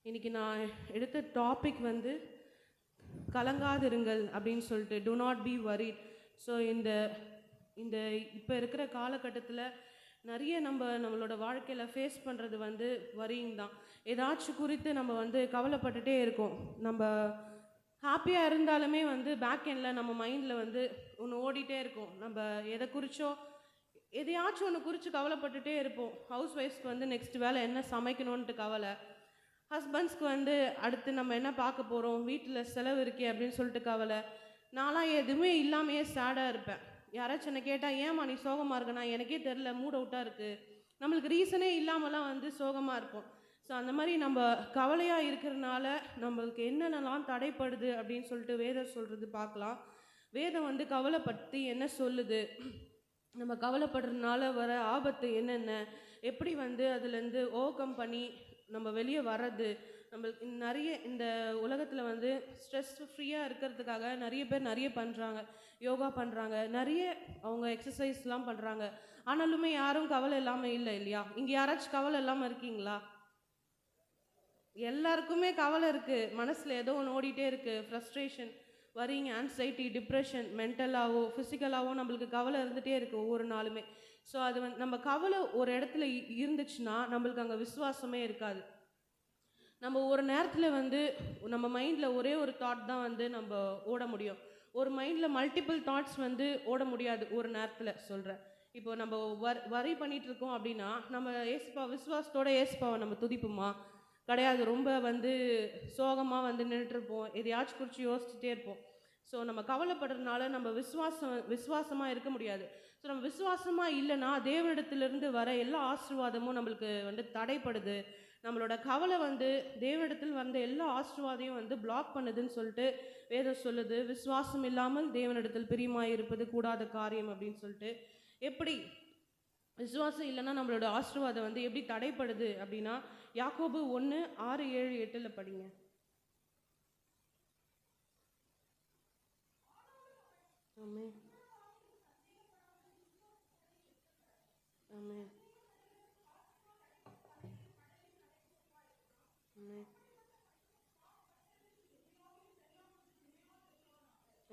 இன்னைக்கு நான் எடுத்த டாபிக் வந்து கலங்காதிருங்கள் அப்படின்னு சொல்லிட்டு do not be worried. So இந்த இந்த இப்போ இருக்கிற காலகட்டத்தில் நிறைய நம்மளோட வாழ்க்கையில் ஃபேஸ் பண்ணுறது வந்து வரிங் தான். ஏதாச்சும் குறித்து நம்ம வந்து கவலைப்பட்டுட்டே இருக்கோம். நம்ம ஹாப்பியாக இருந்தாலுமே வந்து பேக் எண்டில் நம்ம மைண்டில் வந்து ஒன்று ஓடிட்டே இருக்கும். நம்ம எதை குறிச்சோ எதையாச்சும் ஒன்று குறித்து கவலைப்பட்டுட்டே இருப்போம். ஹவுஸ் ஒய்ஃப்ஸ்க்கு வந்து நெக்ஸ்ட் வேலை என்ன சமைக்கணுன்ட்டு கவலை, ஹஸ்பண்ட்ஸ்க்கு வந்து அடுத்து நம்ம என்ன பார்க்க போகிறோம், வீட்டில் செலவு இருக்கே அப்படின்னு சொல்லிட்டு கவலை. நான்லாம் எதுவுமே இல்லாமையே சேடாக இருப்பேன். யாராச்சும் என்னை கேட்டால் ஏம்மா நீ சோகமாக இருக்கனா, எனக்கே தெரில, மூட் அவுட்டாக இருக்குது, நம்மளுக்கு ரீசனே இல்லாமலாம் வந்து சோகமாக இருப்போம். ஸோ அந்த மாதிரி நம்ம கவலையாக இருக்கிறனால நம்மளுக்கு என்னென்னலாம் தடைப்படுது அப்படின்னு சொல்லிட்டு வேதம் சொல்கிறது பார்க்கலாம். வேதம் வந்து கவலை பற்றி என்ன சொல்லுது, நம்ம கவலைப்படுறதுனால வர ஆபத்து என்னென்ன, எப்படி வந்து அதுலேருந்து ஓவர்கம் பண்ணி நம்ம வெளியே வர்றது. நம்மளுக்கு நிறைய இந்த உலகத்தில் வந்து ஸ்ட்ரெஸ் ஃப்ரீயாக இருக்கிறதுக்காக நிறைய பேர் நிறைய பண்ணுறாங்க, யோகா பண்ணுறாங்க, நிறைய அவங்க எக்ஸசைஸ்லாம் பண்ணுறாங்க. ஆனாலுமே யாரும் கவலை இல்லாமல் இல்லை இல்லையா? இங்கே யாராச்சும் கவலை இல்லாமல் இருக்கீங்களா? எல்லாருக்குமே கவலை இருக்குது, மனசில் ஏதோ ஒன்று ஓடிட்டே இருக்குது. ஃப்ரஸ்ட்ரேஷன், வரிங், ஆன்சைட்டி, டிப்ரெஷன், மென்டலாகவோ ஃபிசிக்கலாகவோ நம்மளுக்கு கவலை இருந்துகிட்டே இருக்குது ஒவ்வொரு நாளுமே. ஸோ அது வந்து நம்ம கவலை ஒரு இடத்துல இருந்துச்சுன்னா நம்மளுக்கு அங்கே விசுவாசமே இருக்காது. நம்ம ஒரு நேரத்தில் வந்து நம்ம மைண்டில் ஒரே ஒரு தாட் தான் வந்து நம்ம ஓட முடியும். ஒரு மைண்டில் மல்டிபிள் தாட்ஸ் வந்து ஓட முடியாது ஒரு நேரத்தில். சொல்கிறேன், இப்போ நம்ம வரி பண்ணிகிட்டு இருக்கோம் அப்படின்னா நம்ம ஏசுப்பா விசுவாசத்தோட ஏசுப்பாவை நம்ம துதிப்போமா? கிடையாது. ரொம்ப வந்து சோகமாக வந்து நின்றுட்டுருப்போம், எதையாச்சும் குறித்து யோசிச்சுட்டே இருப்போம். ஸோ நம்ம கவலைப்படுறதுனால நம்ம விசுவாசமாக இருக்க முடியாது. ஸோ நம்ம விசுவாசமாக இல்லைன்னா தேவனிடத்திலிருந்து வர எல்லா ஆசீர்வாதமும் நம்மளுக்கு வந்து தடைப்படுது. நம்மளோட கவலை வந்து தேவனிடத்தில் வந்த எல்லா ஆசீர்வாதையும் வந்து பிளாக் பண்ணுதுன்னு சொல்லிட்டு வேதம் சொல்லுது. விசுவாசம் இல்லாமல் தேவனிடத்தில் பிரியமாய் இருப்பது கூடாத காரியம் அப்படின்னு சொல்லிட்டு. எப்படி விசுவாசம் இல்லைன்னா நம்மளோட ஆசீர்வாதம் வந்து எப்படி தடைப்படுது அப்படின்னா, யாக்கோபு 1:6-7-8 படிங்க. ஆமென், ஆமென், ஆமென்,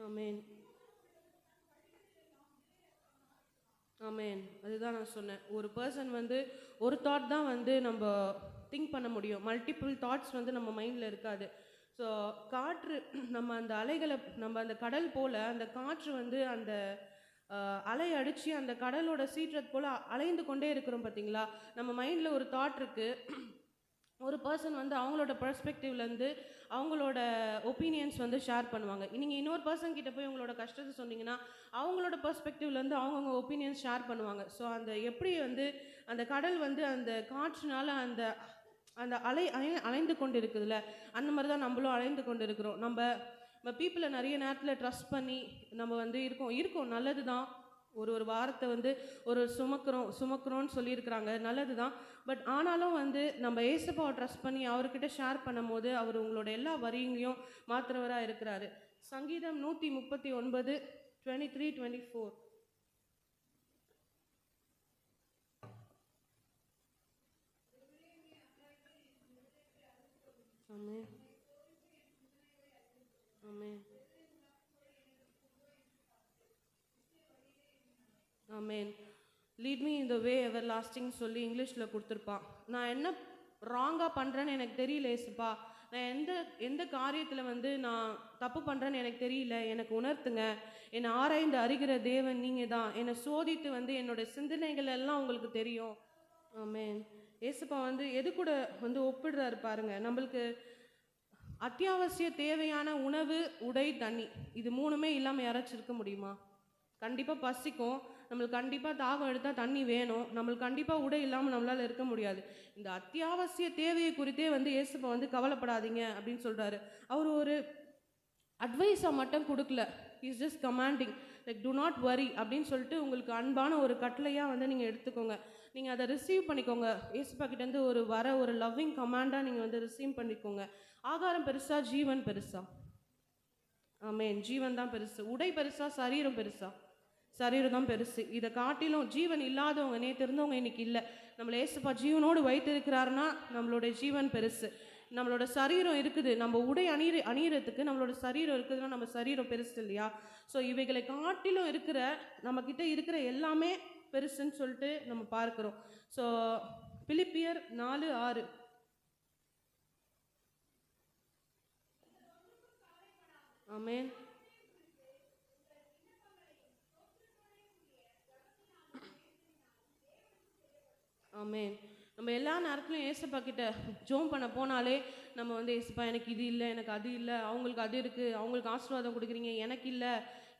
ஆமென், ஆமென். அதுதான் நான் சொன்னேன். ஒரு பர்சன் வந்து ஒரு தாட் தான் வந்து நம்ம திங்க் பண்ண முடியும், மல்டிபிள் தாட்ஸ் வந்து நம்ம மைண்டில் இருக்காது. ஸோ காற்று, நம்ம அந்த அலைகளை, நம்ம அந்த கடல் போல் அந்த காற்று வந்து அந்த அலை அடித்து அந்த கடலோட சீற்றத்து போல் அலைந்து கொண்டே இருக்கிறோம் பார்த்தீங்களா? நம்ம மைண்டில் ஒரு தாட் இருக்குது, ஒரு பர்சன் வந்து அவங்களோட பெர்ஸ்பெக்டிவ்லேருந்து அவங்களோட ஒப்பீனியன்ஸ் வந்து ஷேர் பண்ணுவாங்க. நீங்கள் இன்னொரு பர்சன் கிட்ட போய் உங்களோட கஷ்டத்தை சொன்னீங்கன்னா அவங்களோட பெர்ஸ்பெக்டிவ்லேருந்து அவங்கவுங்க ஒப்பீனியன்ஸ் ஷேர் பண்ணுவாங்க. ஸோ அந்த எப்படி வந்து அந்த கடல் வந்து அந்த காற்றுனால அந்த அந்த அலைந்து கொண்டு இருக்குதுல்ல, அந்த மாதிரி தான் நம்மளும் அலைந்து கொண்டு இருக்கிறோம். நம்ம பீப்புளை நிறைய நேரத்தில் ட்ரஸ்ட் பண்ணி நம்ம வந்து இருக்கோம் நல்லது தான். ஒரு வாரத்தை வந்து ஒரு சுமக்கிறோன்னு சொல்லியிருக்கிறாங்க, நல்லது தான். பட் ஆனாலும் வந்து நம்ம ஏசப்பாவை ட்ரஸ்ட் பண்ணி அவர்கிட்ட ஷேர் பண்ணும் போது அவர் உங்களோட எல்லா வரிகளையும் மாற்றுறவராக இருக்கிறாரு. சங்கீதம் 139:23-24. Amen, amen, amen. Lead me in the way எவர் லாஸ்டிங் சொல்லி இங்கிலீஷில் கொடுத்துருப்பான். நான் என்ன ராங்காக பண்ணுறேன்னு எனக்கு தெரியல ஏசுப்பா, நான் எந்த காரியத்தில் வந்து நான் தப்பு பண்ணுறேன்னு எனக்கு தெரியல, எனக்கு உணர்த்துங்க, என்னை ஆராய்ந்து அறிகிற தேவன் நீங்கள் தான், என்னை சோதித்து வந்து என்னோடய சிந்தனைகள் எல்லாம் உங்களுக்கு தெரியும். ஆமென். ஏசுப்பா வந்து எது கூட வந்து ஒப்பிடுறாரு பாருங்க. நம்மளுக்கு அத்தியாவசிய தேவையான உணவு, உடை, தண்ணி, இது மூணுமே இல்லாமல் யாராச்சும் இருக்க முடியுமா? கண்டிப்பாக பசிக்கும், நம்மளுக்கு கண்டிப்பாக தாகம் எடுத்தால் தண்ணி வேணும், நம்மளுக்கு கண்டிப்பாக உடை இல்லாமல் நம்மளால் இருக்க முடியாது. இந்த அத்தியாவசிய தேவையை குறித்தே வந்து ஏசுப்பா வந்து கவலைப்படாதீங்க அப்படின்னு சொல்கிறாரு. அவர் ஒரு அட்வைஸாக மட்டும் கொடுக்கல, is just commanding, like to not worry அப்படின்னு சொல்லிட்டு உங்களுக்கு அன்பான ஒரு கட்டளையாக வந்து நீங்கள் எடுத்துக்கோங்க. நீங்கள் அதை ரிசீவ் பண்ணிக்கோங்க. ஏசுப்பா கிட்டேருந்து ஒரு லவ்விங் கமாண்டாக நீங்கள் வந்து ரிசீவ் பண்ணிக்கோங்க. ஆகாரம் பெருசா, ஜீவன் பெருசா? ஆமென். ஜீவன் தான் பெருசு. உடை பெருசா, சரீரம் பெருசா? சரீரம் தான் பெருசு. இதை காட்டிலும் ஜீவன் இல்லாதவங்க, நேற்று இருந்தவங்க இன்னைக்கு இல்லை. நம்மளை ஏசுப்பா ஜீவனோடு வைத்திருக்கிறாருன்னா நம்மளுடைய ஜீவன் பெருசு. நம்மளோட சரீரம் இருக்குது, நம்ம உடை அணியறதுக்கு நம்மளோட சரீரம் இருக்குதுன்னா நம்ம சரீரம் பெருசு இல்லையா? ஸோ இவைகளை காட்டிலும் இருக்கிற நம்மக்கிட்ட இருக்கிற எல்லாமே பெருசுன்னு சொல்லிட்டு நம்ம பார்க்கிறோம். ஸோ பிலிப்பியர் 4:6. ஆமென். ஆமென். நம்ம எல்லா நேரத்துலையும் ஏசப்பா கிட்ட ஜோம் பண்ண போனாலே நம்ம வந்து ஏசப்பா எனக்கு இது இல்லை, எனக்கு அது இல்லை, அவங்களுக்கு அது இருக்குது, அவங்களுக்கு ஆசீர்வாதம் கொடுக்குறீங்க, எனக்கு இல்லை,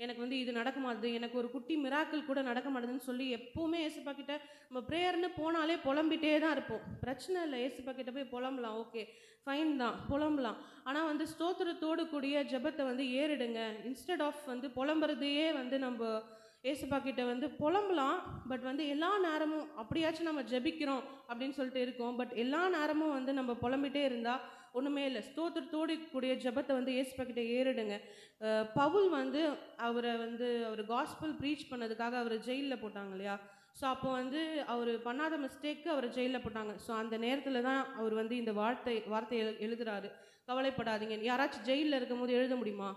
எனக்கு வந்து இது நடக்க மாட்டுது, எனக்கு ஒரு குட்டி மிராக்கிள் கூட நடக்க மாட்டுதுன்னு சொல்லி எப்போவுமே ஏசப்பா கிட்ட நம்ம ப்ரேயர்னு போனாலே புலம்பிட்டே தான் இருப்போம். பிரச்சனை இல்லை, ஏசப்பா கிட்ட போய் புலம்பலாம், ஓகே ஃபைன் தான் புலம்பலாம். ஆனால் வந்து ஸ்தோத்திரத்தோடு கூடிய ஜெபத்தை வந்து ஏறிடுங்க. இன்ஸ்டெட் ஆஃப் வந்து புலம்புறதையே வந்து நம்ம ஏசப்பா கிட்ட வந்து புலம்பலாம். பட் வந்து எல்லா நேரமும் அப்படியாச்சும் நம்ம ஜெபிக்கிறோம் அப்படின்னு சொல்லிட்டு இருக்கோம். பட் எல்லா நேரமும் வந்து நம்ம புலம்பிட்டே இருந்தால் ஒன்றுமே இல்லை. ஸ்தோத்திரத்தோடு கூடிய ஜெபத்தை வந்து ஏசப்பா கிட்ட ஏறிடுங்க. பவுல் வந்து அவர் காஸ்பல் ப்ரீச் பண்ணதுக்காக அவர் ஜெயிலில் போட்டாங்க இல்லையா? ஸோ அப்போ வந்து அவர் பண்ணாத மிஸ்டேக்கு அவர் ஜெயிலில் போட்டாங்க. ஸோ அந்த நேரத்தில் தான் அவர் வந்து இந்த வார்த்தை எழுதுறாரு, கவலைப்படாதீங்க. யாராச்சும் ஜெயிலில் இருக்கும் போது எழுத முடியுமா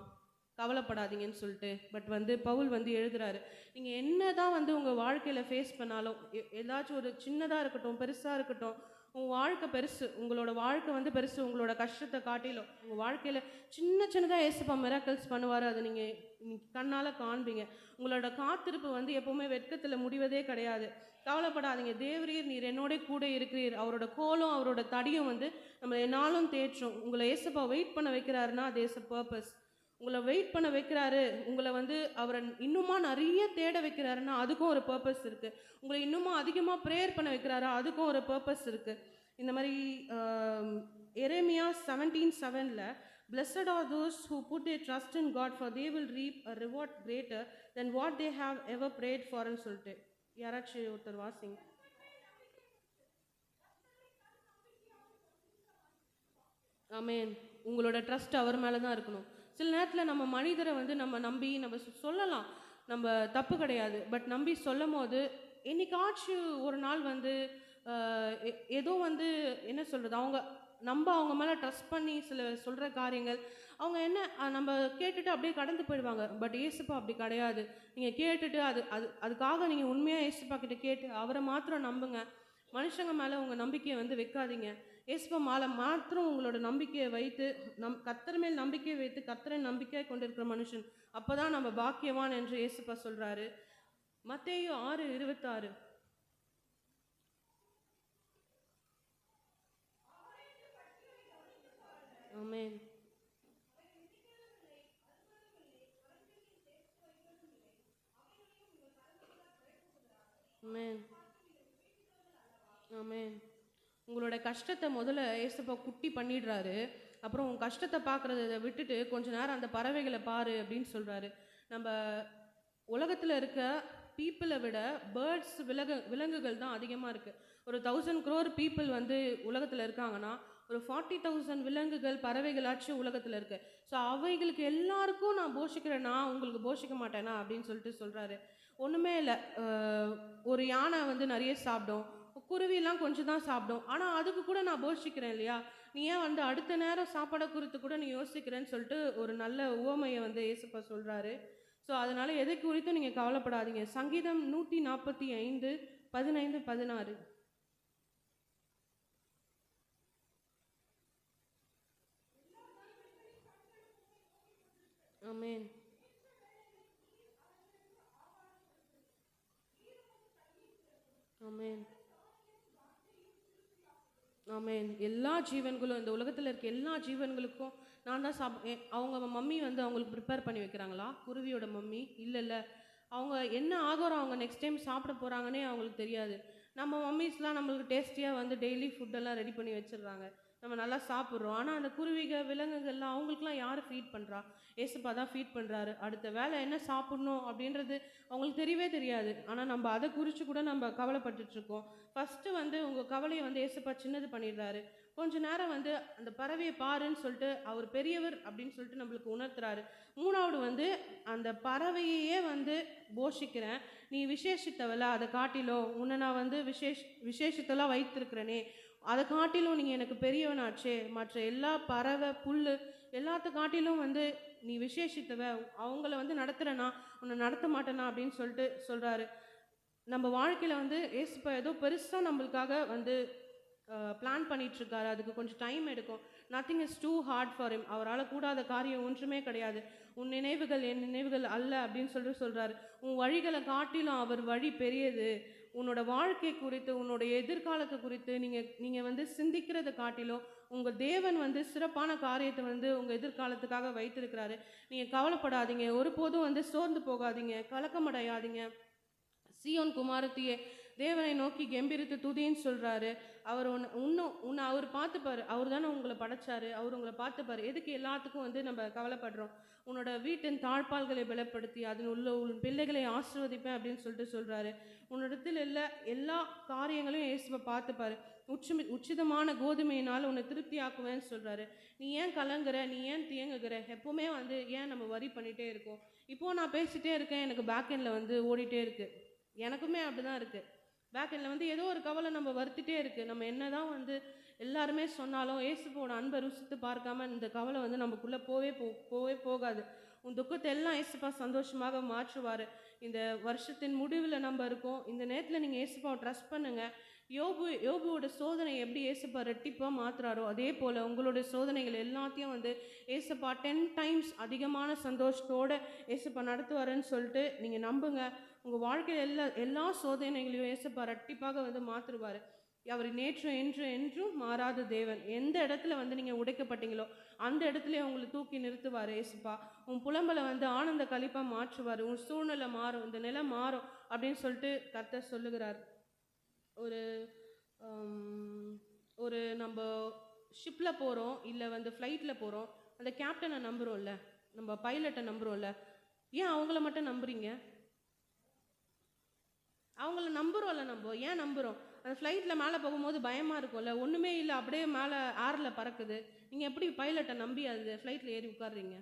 கவலைப்படாதீங்கன்னு சொல்லிட்டு? பட் வந்து பவுல் வந்து எழுதுறாரு, நீங்கள் என்ன தான் வந்து உங்கள் வாழ்க்கையில் ஃபேஸ் பண்ணாலும், ஏதாச்சும் ஒரு சின்னதாக இருக்கட்டும் பெருசாக இருக்கட்டும், உங்கள் வாழ்க்கை பெருசு, உங்களோட வாழ்க்கை வந்து பெருசு. உங்களோட கஷ்டத்தை காட்டிலும் உங்கள் வாழ்க்கையில் சின்னதாக ஏசப்பா மிராக்கிள்ஸ் பண்ணுவார். அதை நீங்கள் கண்ணால் காண்பீங்க. உங்களோட காத்திருப்பு வந்து எப்போவுமே வெட்கத்தில் முடிவதே கிடையாது. கவலைப்படாதீங்க, தேவரீர் நீர் என்னோட கூட இருக்கிறீர். அவரோட கோலும் அவரோட தடியும் வந்து நம்ம என்னாலும் தேற்றும். உங்களை ஏசப்பா வெயிட் பண்ண வைக்கிறாருன்னா அது இஸ் அ பர்பஸ். உங்களை வெயிட் பண்ண வைக்கிறாரு, உங்களை வந்து அவரை இன்னுமா நிறைய தேட வைக்கிறாருன்னா அதுக்கும் ஒரு பர்பஸ் இருக்குது. உங்களை இன்னுமா அதிகமாக ப்ரேயர் பண்ண வைக்கிறாரு, அதுக்கும் ஒரு பர்பஸ் இருக்குது. இந்த மாதிரி எரேமியா 17:7 Blessed are those who put their trust in God, for they will reap a reward greater than what they have ever prayed for ன்னு சொல்லிட்டு. யாராச்சும் ஒருத்தர் வாசிங்க. ஆமென். உங்களோட ட்ரஸ்ட் அவர் மேலே தான் இருக்கணும். சில நேரத்தில் நம்ம மனிதரை வந்து நம்ம நம்பி நம்ம சொல்லலாம், நம்ம தப்பு கிடையாது. பட் நம்பி சொல்லும் போது என்னைக்காச்சும் ஒரு நாள் வந்து ஏதோ வந்து என்ன சொல்கிறது, அவங்க மேலே ட்ரஸ்ட் பண்ணி சில சொல்கிற காரியங்கள் அவங்க என்ன நம்ம கேட்டுட்டு அப்படியே கடந்து போயிடுவாங்க. பட் ஏசப்பா அப்படி கிடையாது. நீங்கள் கேட்டுட்டு அதுக்காக நீங்கள் உண்மையாக ஏசப்பா கிட்ட கேட்டு அவரை மாத்திரம் நம்புங்க. மனுஷங்க மேலே உங்கள் நம்பிக்கையை வந்து வைக்காதீங்க. ஏசப்பா மேலே மாத்திரம் உங்களோட நம்பிக்கையை வைத்து கர்த்தர் மேல் நம்பிக்கையை வைத்து கர்த்தரை நம்பிக்கையை கொண்டிருக்கிற மனுஷன் அப்போ தான் நம்ம பாக்கியவான் என்று ஏசப்பா சொல்கிறாரு. மத்தேயு 6:26. ஆமென். ஆமென். ஆமென். உங்களோட கஷ்டத்தை முதல்ல ஏசப்பா குட்டி பண்ணிடுறாரு. அப்புறம் உங்கள் கஷ்டத்தை பார்க்குறத விட்டுட்டு கொஞ்ச நேரம் அந்த பறவைகளை பாரு அப்படின்னு சொல்கிறாரு. நம்ம உலகத்தில் இருக்க பீப்புளை விட பேர்ட்ஸ் விலங்குகள் தான் அதிகமாக இருக்குது. ஒரு 1000 crore பீப்புள் வந்து உலகத்தில் இருக்காங்கன்னா ஒரு 40,000 விலங்குகள் பறவைகளாச்சும் உலகத்தில் இருக்குது. ஸோ அவைகளுக்கு எல்லாருக்கும் நான் போஷிக்கிறேன்னா உங்களுக்கு போஷிக்க மாட்டேனா அப்படின்னு சொல்லிட்டு சொல்கிறாரு. ஒன்றுமே இல்லை, ஒரு யானை வந்து நிறைய சாப்பிடும், குருவிலாம் கொஞ்சம் தான் சாப்பிடும், ஆனால் அதுக்கு கூட நான் போஷிக்கிறேன் இல்லையா? நீ ஏன் வந்து அடுத்த நேரம் சாப்பாடை குறித்து கூட நீ யோசிக்கிறேன்னு சொல்லிட்டு ஒரு நல்ல உவமையை வந்து ஏசப்பா சொல்கிறாரு. ஸோ அதனால் எதை குறித்தும் நீங்கள் கவலைப்படாதீங்க. சங்கீதம் 145:15-16. ஆமென். ஆமென். ஆமென். எல்லா ஜீவன்களும் இந்த உலகத்தில் இருக்க எல்லா ஜீவன்களுக்கும் நான் தான் அவங்க மம்மி வந்து அவங்களுக்கு ப்ரிப்பேர் பண்ணி வைக்கிறாங்களா? குருவியோட மம்மி இல்லைல்ல. அவங்க என்ன ஆகாரம் அவங்க நெக்ஸ்ட் டைம் சாப்பிட போகிறாங்கன்னே அவங்களுக்கு தெரியாது. நம்ம மம்மிஸ்லாம் நம்மளுக்கு டேஸ்டியாக வந்து டெய்லி ஃபுட்டெல்லாம் ரெடி பண்ணி வச்சிடுறாங்க, நம்ம நல்லா சாப்பிட்றோம். ஆனால் அந்த குருவிகள் விலங்குகள்லாம் அவங்களுக்குலாம் யார் ஃபீட் பண்ணுறா? ஏசப்பா தான் ஃபீட் பண்ணுறாரு. அடுத்த வேலை என்ன சாப்பிட்ணும் அப்படின்றது அவங்களுக்கு தெரியவே தெரியாது. ஆனால் நம்ம அதை குறித்து கூட நம்ம கவலைப்பட்டுட்ருக்கோம். ஃபஸ்ட்டு வந்து உங்கள் கவலையை வந்து ஏசப்பா சின்னது பண்ணிடுறாரு. கொஞ்ச நேரம் வந்து அந்த பறவையை பாருன்னு சொல்லிட்டு அவர் பெரியவர் அப்படின்னு சொல்லிட்டு நம்மளுக்கு உணர்த்துறாரு. மூணாவது வந்து அந்த பறவையே வந்து போஷிக்கிறேன், நீ விசேஷித்தவள, அதை காட்டிலும் உன்னை நான் வந்து விசேஷத்தெல்லாம் வைத்திருக்கிறேனே, அதை காட்டிலும் நீங்கள் எனக்கு பெரியவனாச்சே, மற்ற எல்லா பறவை புல் எல்லாத்த காட்டிலும் வந்து நீ விசேஷித்தவ, அவங்கள வந்து நடத்துகிறேன்னா உன்னை நடத்த மாட்டேனா அப்படின்னு சொல்லிட்டு சொல்கிறாரு. நம்ம வாழ்க்கையில் வந்து ஏசுப்பா ஏதோ பெருசாக நம்மளுக்காக வந்து பிளான் பண்ணிகிட்ருக்காரு. அதுக்கு கொஞ்சம் டைம் எடுக்கும். Nothing is too hard for him. அவரால் கூடாத காரியம் ஒன்றுமே கிடையாது. உன் நினைவுகள் என் நினைவுகள் அல்ல அப்படின்னு சொல்லிட்டு சொல்கிறாரு. உன் வழிகளை காட்டிலும் அவர் வழி பெரியது. உன்னோட வாழ்க்கை குறித்து உன்னோட எதிர்காலத்தை குறித்து நீங்கள் வந்து சிந்திக்கிறத காட்டிலும் உங்கள் தேவன் வந்து சிறப்பான காரியத்தை வந்து உங்கள் எதிர்காலத்துக்காக வைத்திருக்கிறாரு. நீங்கள் கவலைப்படாதீங்க, ஒருபோதும் வந்து சோர்ந்து போகாதீங்க, கலக்கமடையாதீங்க. சீயோன் குமாரத்தியே, தேவனை நோக்கி கெம்பீரித்து துதின்னு சொல்கிறாரு. அவர் உன்னை அவர் பார்த்துப்பார். அவர் தானே உங்களை படைச்சாரு, அவர் உங்களை பார்த்துப்பார். எதுக்கு எல்லாத்துக்கும் வந்து நம்ம கவலைப்படுறோம்? உன்னோட வீட்டின் தாழ்பால்களை பலப்படுத்தி அதன் உள்ள உன் பிள்ளைகளை ஆசீர்வதிப்பேன் அப்படின்னு சொல்லிட்டு சொல்கிறாரு. உன்னிடத்தில் எல்லா காரியங்களையும் இயேசுவை பார்த்துப்பாரு. உச்சிதமான கோதுமையினால் உன்னை திருப்தி ஆக்குவேன்னு சொல்கிறாரு. நீ ஏன் கலங்குற, நீ ஏன் தியங்குகிற? எப்பவுமே வந்து ஏன் நம்ம வரி பண்ணிகிட்டே இருக்கோம்? இப்போது நான் பேசிகிட்டே இருக்கேன், எனக்கு பேக்கெண்டில் வந்து ஓடிட்டே இருக்குது. எனக்குமே அப்படி தான் இருக்குது. பேக்கெண்டில் வந்து ஏதோ ஒரு கவலை நம்ம வருத்திட்டே இருக்குது. நம்ம என்ன தான் வந்து எல்லாருமே சொன்னாலும் ஏசுப்போட அன்பை ருசித்து பார்க்காம இந்த கவலை வந்து நமக்குள்ளே போவே போகாது. உன் துக்கத்தை எல்லாம் ஏசுப்பா சந்தோஷமாக மாற்றுவார். இந்த வருஷத்தின் முடிவில் நம்ம இருக்கோம். இந்த நேரத்தில் நீங்கள் ஏசுப்பாவை ட்ரஸ்ட் பண்ணுங்கள். யோபுவோட சோதனை எப்படி ஏசப்பா ரெட்டிப்பாக மாற்றுறாரோ அதே போல் உங்களுடைய சோதனைகள் எல்லாத்தையும் வந்து ஏசப்பா 10 டைம்ஸ் அதிகமான சந்தோஷத்தோடு ஏசப்பா நடத்துவாருன்னு சொல்லிட்டு நீங்கள் நம்புங்க. உங்கள் வாழ்க்கையில் எல்லா சோதனைகளையும் ஏசப்பா ரெட்டிப்பாக வந்து மாற்றுவார். அவர் நேற்று என்றும் மாறாத தேவன். எந்த இடத்துல வந்து நீங்கள் உடைக்கப்பட்டீங்களோ அந்த இடத்துல உங்களை தூக்கி நிறுத்துவார் ஏசப்பா. உன் புலம்பலை வந்து ஆனந்த கழிப்பாக மாற்றுவார். உன் சூழ்நிலை மாறும், இந்த நிலை மாறும் அப்படின்னு சொல்லிட்டு கர்த்தர் சொல்லுகிறார். ஒரு நம்ம ஷிப்பில் போகிறோம், இல்லை வந்து ஃப்ளைட்டில் போகிறோம். அந்த கேப்டனை நம்புகிறோம்ல, நம்ம பைலட்டை நம்புகிறோம்ல. ஏன் அவங்கள மட்டும் நம்புறீங்க? அவங்கள நம்புகிறோம்ல, நம்ம ஏன் நம்புகிறோம்? அந்த ஃப்ளைட்டில் மேலே போகும்போது பயமாக இருக்கும்ல, ஒன்றுமே இல்லை, அப்படியே மேலே ஏரில் பறக்குது. நீங்கள் எப்படி பைலட்டை நம்பி அது ஃப்ளைட்டில் ஏறி உட்காடுறீங்க?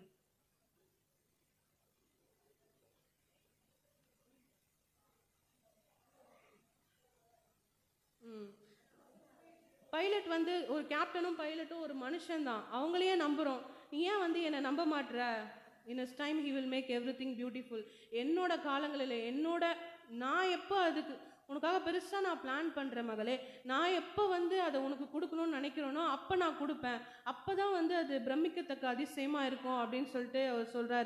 பைலட் வந்து ஒரு கேப்டனும் பைலட்டும் ஒரு மனுஷன்தான். அவங்களையே நம்புகிறோம். நீ ஏன் வந்து என்னை நம்ப மாட்டுற? In his time he will make everything beautiful. என்னோட காலங்களில் நான் எப்போ அதுக்கு உனக்காக பெருசாக நான் பிளான் பண்ணுறேன் மகளே. நான் எப்போ வந்து அதை உனக்கு கொடுக்கணும்னு நினைக்கிறேனோ அப்போ நான் கொடுப்பேன். அப்போ தான் வந்து அது பிரமிக்கத்தக்க அதிசயமாக இருக்கும் அப்படின்னு சொல்லிட்டு அவர் சொல்கிறாரு.